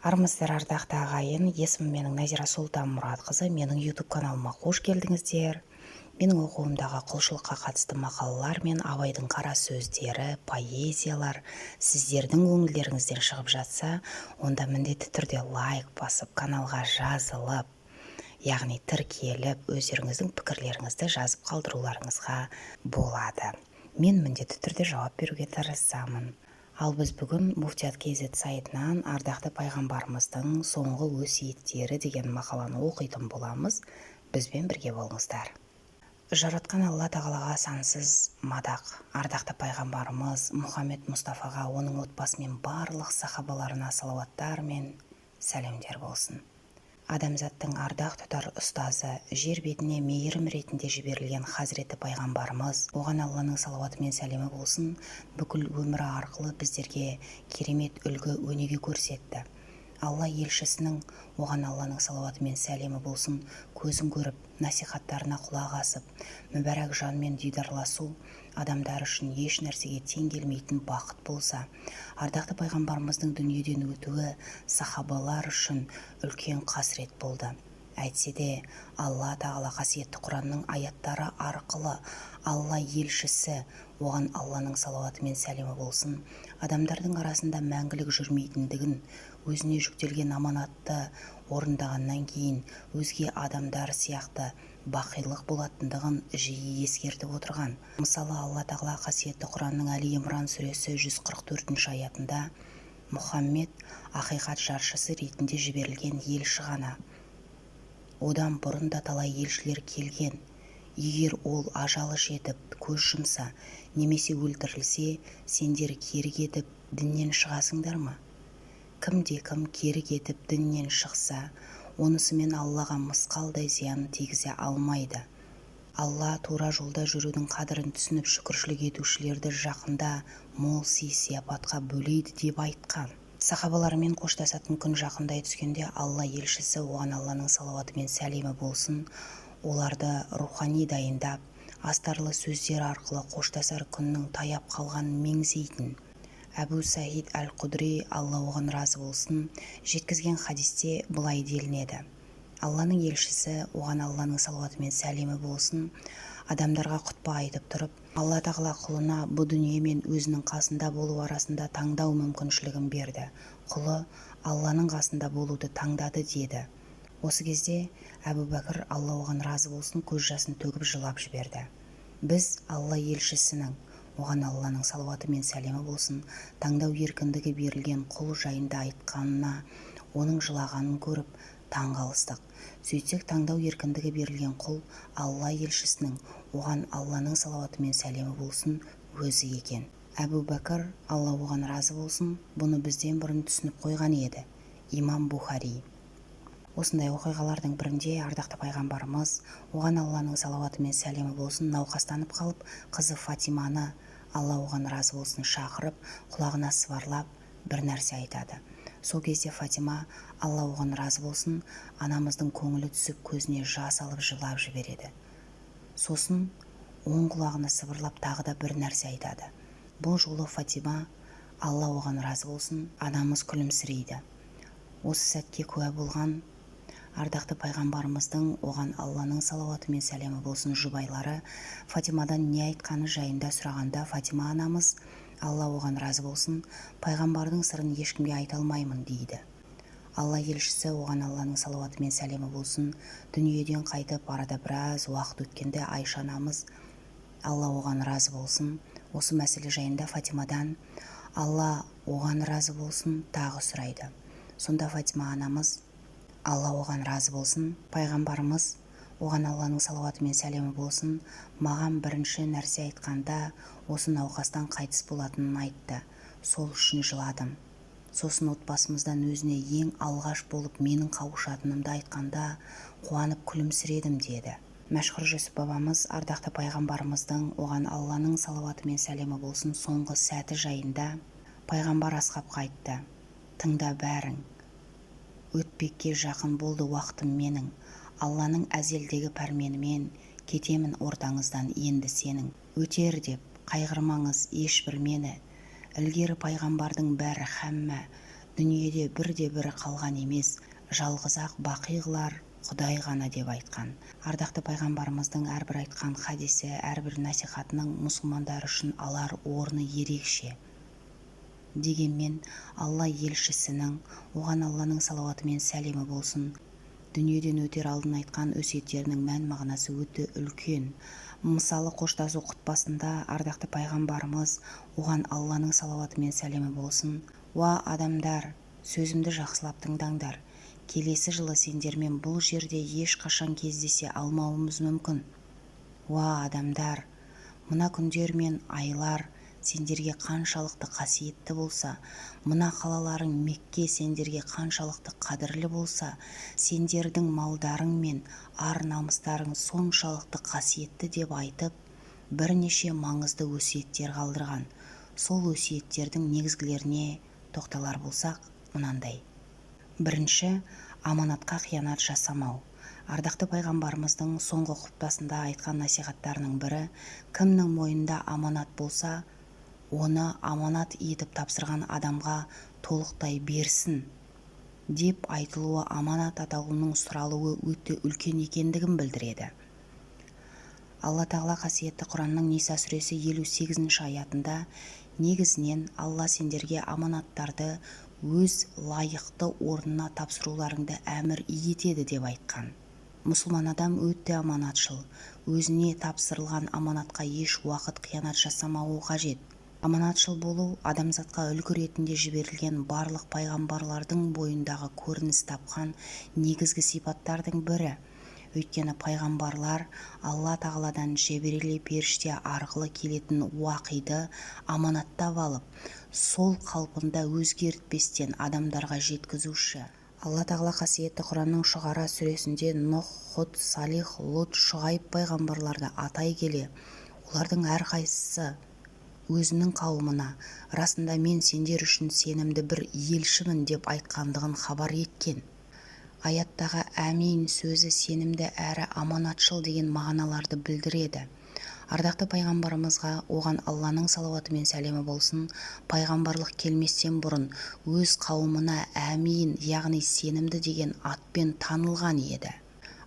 Армысыздар, ардақты ағайын. Есімім менің Назира Сұлтан-Мұратқызы. Менің YouTube каналыма қош келдіңіздер. Менің оқуымдағы құлшылыққа қатысты мақалалар мен Абайдың қара сөздері, поэзиялар сіздердің көңілдеріңізден шығып жатса, онда міндетті түрде лайк басып, каналға жазылып, яғни тіркеліп, өздеріңіздің пікірлеріңізді жазып қалдыруларыңызға болады. Мен міндетті түрде жауап беруге тырысамын. Ал біз бүгін Муфтият KZ сайтынан ардақты пайғамбарымыздың соңғы өсиеттері деген мақаланы оқитын боламыз. Бізбен бірге болыңыздар. Жаратқан Алла тағалаға сансыз мадақ. Ардақты пайғамбарымыз Мұхаммед Мұстафаға, оның отбасы мен барлық сахабаларына салауаттар мен сәлемдер болсын. Адамзаттың ардақ тұтар ұстазы, жер бетіне мейірім ретінде жіберілген Хазіреті пайғамбарымыз, оған Алланың салауаты мен сәлемі болсын, бүкіл өмірі арқылы біздерге керемет үлгі өнеге көрсетті. Алла елшісінің, оған Алланың салауаты мен сәлемі болсын, көзін көріп, насихаттарына құлақ асып, мүбәрак жанмен дидарласу адамдар үшін еш нәрсеге тең келмейтін бақыт болса, ардақты пайғамбарымыздың дүниеден өтуі сахабалар үшін үлкен қасірет болды. Әйтсе де Алла тағала қасиетті Құранның аяттары арқылы Алла елшісі, оған Алланың салауаты мен сәлемі болсын, адамдардың арасында мәңгілік жүрмейтіндігін, өзіне жүктелген аманатты орындағаннан кейін өзге адамдар сияқты бақилық болатындығын жиі ескертіп отырған. Мысалы, Алла тағала қасиетті Құранның Әли Имран сүресі 144 аятында Мұхаммед ақиқат жаршысы ретінде жіберілген елші ғана. Одан бұрын да талай елшілер келген. Егер ол ажалы жетіп көз жұмса, немесе өлтірілсе, сендер кері кетіп діннен шығасыңдар ма? Кім-кім кері кетіп діннен шықса, онысымен Аллаға мысқалдай зиян тигізе алмайды. Алла тура жолда жүрудің қадірін түсініп шүкіршілік етушілерді жақында мол сый-сияпатқа бөлейді деп айтқан. Сахабалармен қоштасатын күн жақындай түскенде Алла елшісі, оған Алланың салауаты мен сәлемі болсын, оларды рухани дайындап, астарлы сөздер арқылы қоштасар күннің таяп қалғанын меңзейтін. Әбу Саид Әл-Құдри, Алла оған разы болсын, жеткізген хадисте былай делінеді. Алланың елшісі, оған Алланың салауаты мен сәлемі болсын, адамдарға құтпа айтып тұрып, Алла тағала құлына бұл дүние мен өзінің қасында болу арасында таңдау мүмкіншілігін берді. Құлы Алланың қасында болуды таңдады деді. Осы кезде Әбу Бәкір, Алла оған разы болсын, көз жасын төгіп жылап жіберді. Біз Алла елшісінің, оған Алланың салауаты мен сәлемі болсын, таңдау еркіндігі берілген құл жайында айтқанына, оның жылағанын көріп таң қалыстық. Сөйтсек, таңдау еркіндігі берілген құл Алла елшісінің, оған Алланың салауаты мен сәлемі болсын, өзі екен. Әбу Бәкір, Алла оған разы болсын, бұны бізден бұрын түсініп қойған еді. Имам Бухари. Осындай оқиғалардың бірінде ардақты пайғамбарымыз, оған Алланың салауаты мен сәлемі болсын, науқастанып қалып, қызы Фатиманы, Алла оған разы болсын, шақырып, құлағына сыбарлап бір нәрсе айтады. Сол кезде Фатима, Алла оған разы болсын, анамыздың көңілі түсіп көзіне жас алып жылап жібереді. Сосын оң құлағына сыбырлап тағы да бір нәрсе айтады. Бұл жолы Фатима, Алла оған разы болсын, анамыз күлімсірейді. Осы сәтке куә болған ардақты пайғамбарымыздың, оған Алланың салауаты мен сәлемі болсын, жұбайлары Фатимадан не айтқаны жайында сұрағанда, Фатима анамыз, Алла оған разы болсын, пайғамбардың сырын ешкімге айта алмаймын дейді. Алла елшісі, оған Алланың салауаты мен сәлемі болсын, дүниеден қайтып арада біраз уақыт өткенде Айша анамыз, Алла оған разы болсын, осы мәселе жайында Фатимадан, Алла оған разы болсын, тағы сұрайды. Сонда Фатима анамыз, Алла оған разы болсын, пайғамбарымыз, оған Алланың салауаты мен сәлемі болсын, маған бірінші нәрсе айтқанда осы науқастан қайтыс болатынын айтты. Сол үшін жыладым. Сосын отбасымыздан өзіне ең алғаш болып менің қауышатынымды айтқанда қуанып күлімсіредім деді. Мәшһүр Жүсіп бабамыз ардақты пайғамбарымыздың, оған Алланың салауаты мен сәлемі болсын, соңғы сәті жайында пайғамбар асқапқа айтты. Тыңда бәрің. Өтпекке жақын болды уақытым менің. Алланың әзелдегі пәрменімен кетемін ортаңыздан енді сенің. Өтер деп қайғырмаңыз ешбір мені. Ілгері пайғамбардың бәрі хәммә. дүниеде бірде-бірі қалған емес, жалғыз-ақ бақи қылар Құдай ғана деп айтқан. Ардақты пайғамбарымыздың әрбір айтқан хадисі, әрбір насихатының мұсылмандар үшін алар орны ерекше. Дегенмен Алла елшісінің, оған Алланың салауаты мен сәлемі болсын, дүниеден өтер алдын айтқан өсиеттерінің мән-мағынасы өте үлкен. Мысалы, қоштасу құтпасында ардақты пайғамбарымыз, оған Алланың салауаты мен сәлемі болсын: «Уа адамдар, сөзімді жақсылап тыңдаңдар. Келесі жылы сендермен бұл жерде ешқашан кездесе алмауымыз мүмкін. Уа адамдар, мына күндер мен айлар сендерге қаншалықты қасиетті болса, мына қалаларың Мекке сендерге қаншалықты қадірлі болса, сендердің малдарың мен ар-намыстарың соншалықты қасиетті деп айтып, бірнеше маңызды өсиеттер қалдырған. Сол өсиеттердің негізгілеріне тоқталар болсақ, мынандай. Бірінші, аманатқа қиянат жасамау. Ардақты пайғамбарымыздың соңғы құтпасында айтқан насихаттарының бірі: кімнің мойнында аманат болса, оны аманат етіп тапсырған адамға толықтай берсін деп айтылуы аманат атаулының сұралуы өте үлкен екендігін білдіреді. Алла тағала қасиетті Құранның Ниса сүресі 58-ші аятында негізінен Алла сендерге аманаттарды өз лайықты орнына тапсыруларыңды әмір етеді деп айтқан. Мұсылман адам өте аманатшыл, өзіне тапсырылған аманатқа еш уақыт қиянат жасамауы қажет. Аманатшыл болу адамзатқа үлгі ретінде жіберілген барлық пайғамбарлардың бойындағы көрініс тапқан негізгі сипаттардың бірі. Өйткені пайғамбарлар Алла тағаладан Жебірейіл періште арқылы келетін уақиды аманаттап алып, сол қалпында өзгертпестен адамдарға жеткізуші. Алла тағала қасиетті Құранның Шұғара сүресінде Нұх, Худ, Салих, Лут, Шұғайб пайғамбарларды атай келе, олардың әрқайсысы өзінің қауымына расында мен сендер үшін сенімді бір елшімін деп айтқандығын хабар еткен. Аяттағы әмин сөзі сенімді әрі аманатшыл деген мағыналарды білдіреді. Ардақты пайғамбарымызға, оған Алланың салауаты мен сәлемі болсын, пайғамбарлық келместен бұрын өз қауымына әмин, яғни сенімді деген атпен танылған еді.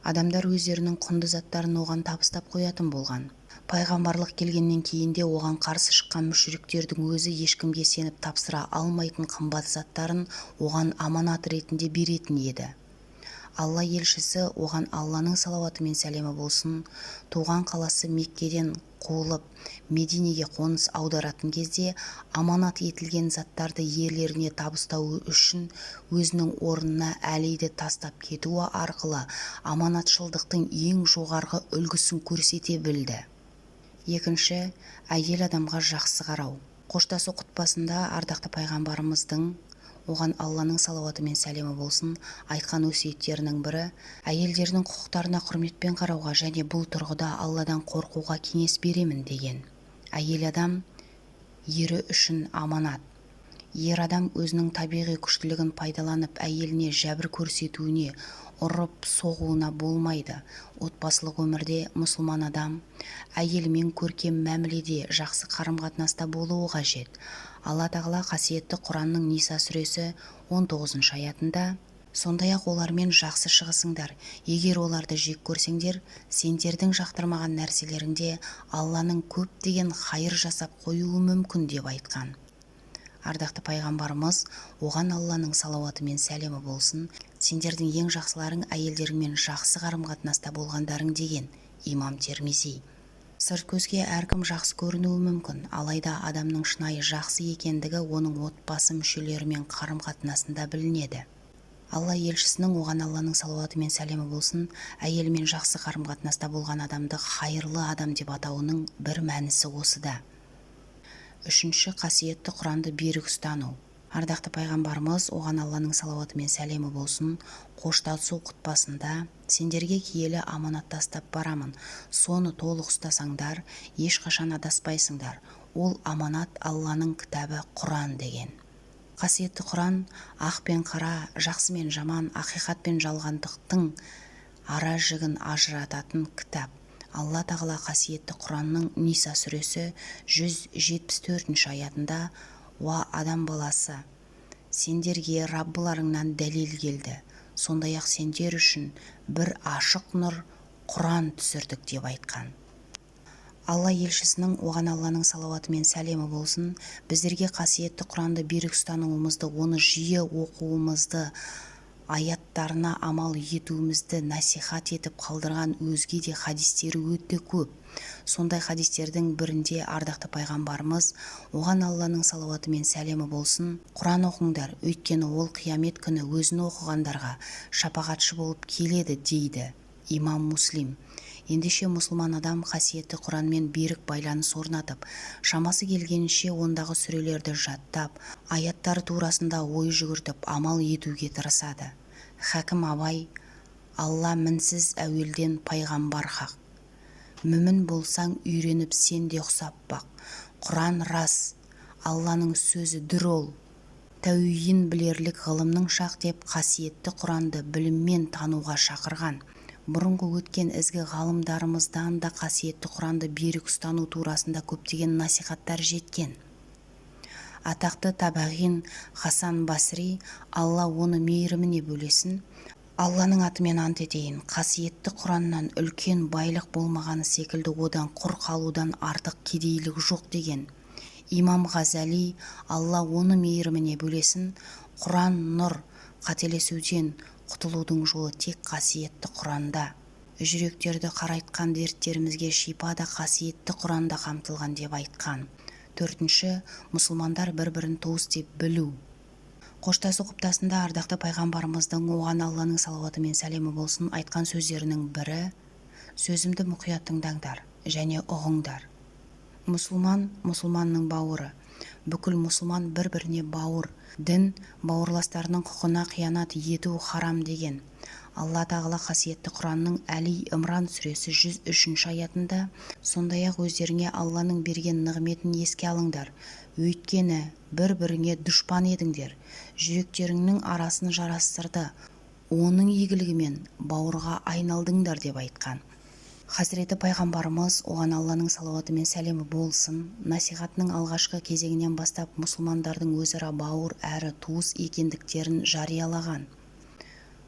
Адамдар өздерінің құнды заттарын оған табыстап қоятын болған. Пайғамбарлық келгеннен кейін де оған қарсы шыққан мүшриктердің өзі ешкімге сеніп тапсыра алмайтын қымбат заттарын оған аманат ретінде беретін еді. Алла елшісі, оған Алланың салауаты мен сәлемі болсын, туған қаласы Меккеден қуылып Мединеге қоныс аударатын кезде аманат етілген заттарды ерлеріне табыстауы үшін өзінің орнына Әлиді тастап кетуі арқылы аманатшылдықтың ең жоғарғы үлгісін көрсете білді. Екінші, әйел адамға жақсы қарау. Қоштасу құтпасында ардақты пайғамбарымыздың, оған Алланың салауаты мен сәлемі болсын, айтқан өсиеттерінің бірі: әйелдердің құқықтарына құрметпен қарауға және бұл тұрғыда Алладан қорқуға кеңес беремін деген. Әйел адам ері үшін аманат. Ер адам өзінің табиғи күштілігін пайдаланып әйеліне жәбір көрсетуіне, ұрып соғуына болмайды. Отбасылық өмірде мұсылман адам әйелімен көркем мәміледе, жақсы қарым-қатынаста болуы қажет. Алла тағала қасиетті Құранның Ниса сүресі 19-шы аятында: сондай-ақ олармен жақсы шығысыңдар, егер оларды жек көрсеңдер, сендердің жақтырмаған нәрселерінде Алланың көптеген хайыр жасап қоюы мүмкін деп айтқан. Ардақты пайғамбарымыз, оған Алланың салауаты мен сәлемі болсын, сендердің ең жақсыларың әйелдеріңмен жақсы қарым-қатынаста болғандарың деген. Имам Термизи. Сырт көзге әркім жақсы көрінуі мүмкін, алайда адамның шынайы жақсы екендігі оның отбасы мүшелерімен қарым-қатынасында білінеді. Алла елшісінің, оған Алланың салауаты мен сәлемі болсын, әйелімен жақсы қарым-қатынаста болған адамды хайырлы адам деп атауының бір мәнісі осыда. Үшінші, қасиетті Құранды берік ұстану. Ардақты пайғамбарымыз, оған Алланың салауаты мен сәлемі болсын, қоштасу құтпасында: сендерге киелі аманат тастап барамын, соны толық ұстасаңдар, ешқашан адаспайсыңдар. Ол аманат Алланың кітабы Құран деген. Қасиетті Құран ақ пен қара, жақсы мен жаман, ақиқат пен жалғандықтың ара жігін ажырататын кітап. Алла тағала қасиетті Құранның Ниса сүресі 174-ші аятында: уа адам баласы, сендерге Раббыларыңнан дәлел келді, сондай-ақ сендер үшін бір ашық нұр Құран түсірдік деп айтқан. Алла елшісінің, оған Алланың салауаты мен сәлемі болсын, біздерге қасиетті Құранды берік ұстануымызды, оны жиі оқуымызды, аяттарына амал етуімізді насихат етіп қалдырған өзге де хадистері өте көп. Сондай хадистердің бірінде ардақты пайғамбарымыз, оған Алланың салауаты мен сәлемі болсын, Құран оқыңдар, өйткені ол қиямет күні өзін оқығандарға шапағатшы болып келеді дейді. Имам Муслим. Ендеше мұсылман адам қасиетті Құранмен берік байланыс орнатып, шамасы келгенше ондағы сүрелерді жаттап, аяттар турасында ой жүгіртіп, амал етуге тырысады. Хакім Абай: Алла мінсіз әуелден пайғамбар хақ. Мүмін болсаң үйреніп сен де ұқсап бақ. Құран рас, Алланың сөзі дүр ол. Тәуейін білерлік ғылымның шақ деп қасиетті Құранды біліммен тануға шақырған. Бұрынғы өткен ізгі ғалымдарымыздан да қасиетті Құранды берік ұстану турасында көптеген насихаттар жеткен. Атақты табағин Хасан Басри, Алла оны мейіріміне бөлесін, Алланың атымен ант етейін, қасиетті Құраннан үлкен байлық болмағаны секілді одан құр қалудан артық кедейлік жоқ деген. Имам Ғазали, Алла оны мейіріміне бөлесін, Құран нұр, қателесуден құтылудың жолы тек қасиетті Құранда. Жүректерді қарайтқан дерттерімізге шипа да қасиетті Құранда қамтылған деп айтқан. Төртінші, мұсылмандар бір-бірін туыс деп білу. Қоштасу құптасында ардақты пайғамбарымыздың, оған Алланың салауаты мен сәлемі болсын, айтқан сөздерінің бірі: сөзімді мұқият тыңдаңдар және ұғыңдар. Мұсылман мұсылманның бауыры. Бүкіл мұсылман бір-біріне бауыр. Дін бауырластарының құқына қиянат ету харам деген. Алла тағала қасиетті Құранның Әли Имран сүресі 103 аятында: сондай-ақ өздеріңе Алланың берген нығметін еске алыңдар, өйткені бір-біріңе дұшпан едіңдер, жүректеріңнің арасын жарастырды, оның игілігімен бауырға айналдыңдар деп айтқан. Хазіреті пайғамбарымыз, оған Алланың салауаты мен сәлемі болсын, насихатының алғашқы кезеңінен бастап мұсылмандардың өзара бауыр әрі туыс екендіктерін жариялаған.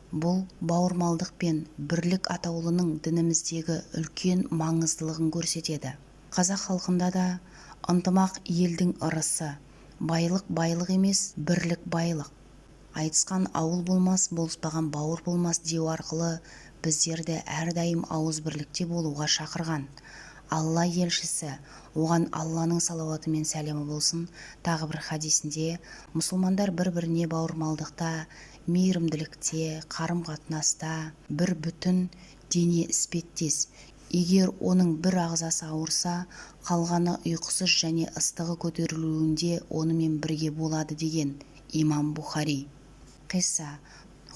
Бұл бауырмалдық пен бірлік атаулының дініміздегі үлкен маңыздылығын көрсетеді. Қазақ халқында да ынтымақ елдің ырысы, байлық байлық емес, бірлік байлық. Айтысқан ауыл болмас, болыспаған бауыр болмас деу арқылы біздерді әрдайым ауыз бірлікте болуға шақырған. Алла елшісі, оған Алланың салауаты мен сәлемі болсын, тағы бір хадисінде мұсылмандар бір-біріне бауырмалдықта, мейірімділікте, қарым-қатынаста бір бүтін, дене іспеттес. Егер оның бір ағзасы ауырса, қалғаны ұйқысыз және ыстығы көтерілуінде онымен бірге болады деген. Имам Бухари. Қисса.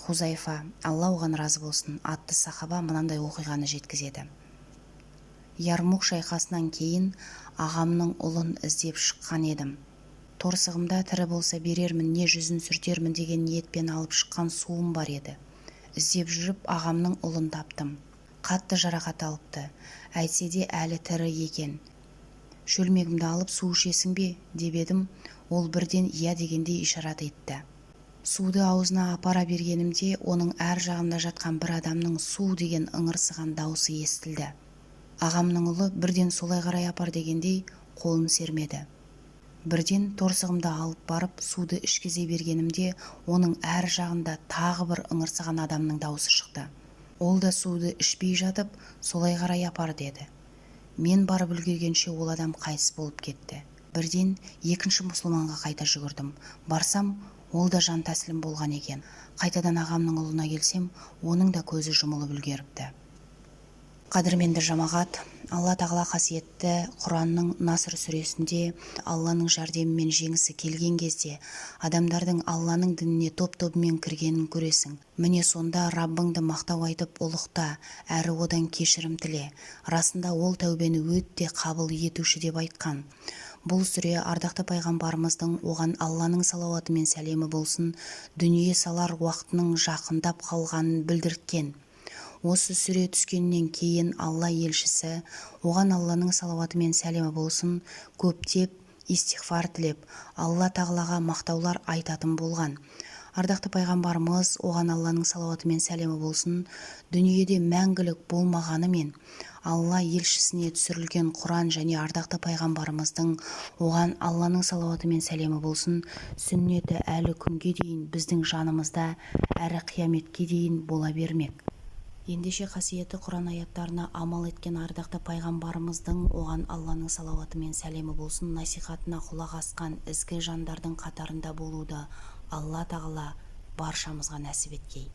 Хузайфа, Алла оған разы болсын, атты сахаба мынандай оқиғаны жеткізеді. Ярмук шайқасынан кейін ағамның ұлын іздеп шыққан едім. Торсығымда тірі болса берермін, не жүзін сүртермін деген ниетпен алып шыққан суым бар еді. Іздеп жүріп ағамның ұлын таптым. Қатты жарақат алыпты, әйтсе де әлі тірі екен. Шөлмегімді алып су ішесің бе деп едім, ол бірден иә дегендей ишарат етті. Суды аузына апара бергенімде оның әр жағында жатқан бір адамның су деген ыңырсыған дауысы естілді. Ағамның ұлы бірден солай қарай апар дегендей қолын сермеді. Бірден торсығымды алып барып суды ішкізе бергенімде оның әр жағында тағы бір ыңырсыған адамның дауысы шықты. Ол да суды ішпей жатып солай қарай апар деді. Мен барып үлгергенше ол адам қайтыс болып кетті. Бірден екінші мұсылманға қайта жүгірдім. Барсам, ол да жан тәсілім болған екен. Қайтадан ағамның ұлына келсем, оның да көзі жұмылып үлгеріпті. Қадірменді жамағат, Алла тағала қасиетті Құранның Наср сүресінде Алланың жәрдемімен жеңісі келген кезде адамдардың Алланың дініне топ-тобымен кіргенін көресің. Міне сонда Раббыңды мақтау айтып ұлықта, әрі одан кешірім тіле. Расында ол тәубені өте қабыл етуші деп айтқан. Бұл сүре ардақты пайғамбарымыздың, оған Алланың салауаты мен сәлемі болсын, дүние салар уақытының жақындап қалғанын білдірткен. Осы сүре түскеннен кейін Алла елшісі, оған Алланың салауаты мен сәлемі болсын, көптеп истиғфар тілеп, Алла тағалаға мақтаулар айтатын болған. Ардақты пайғамбарымыз, оған Алланың салауаты мен сәлемі болсын, дүниеде мәңгілік болмағанымен, Алла елшісіне түсірілген Құран және ардақты пайғамбарымыздың, оған Алланың салауаты мен сәлемі болсын, сүннеті әлі күнге дейін біздің жанымызда, әрі қияметке дейін бола бермек. Ендеше қасиетті Құран аяттарына амал еткен ардақты пайғамбарымыздың, оған Алланың салауаты мен сәлемі болсын, насихатына құлақ асқан ізгі жандардың қатарында болуды Алла тағала баршамызға нәсіп еткей.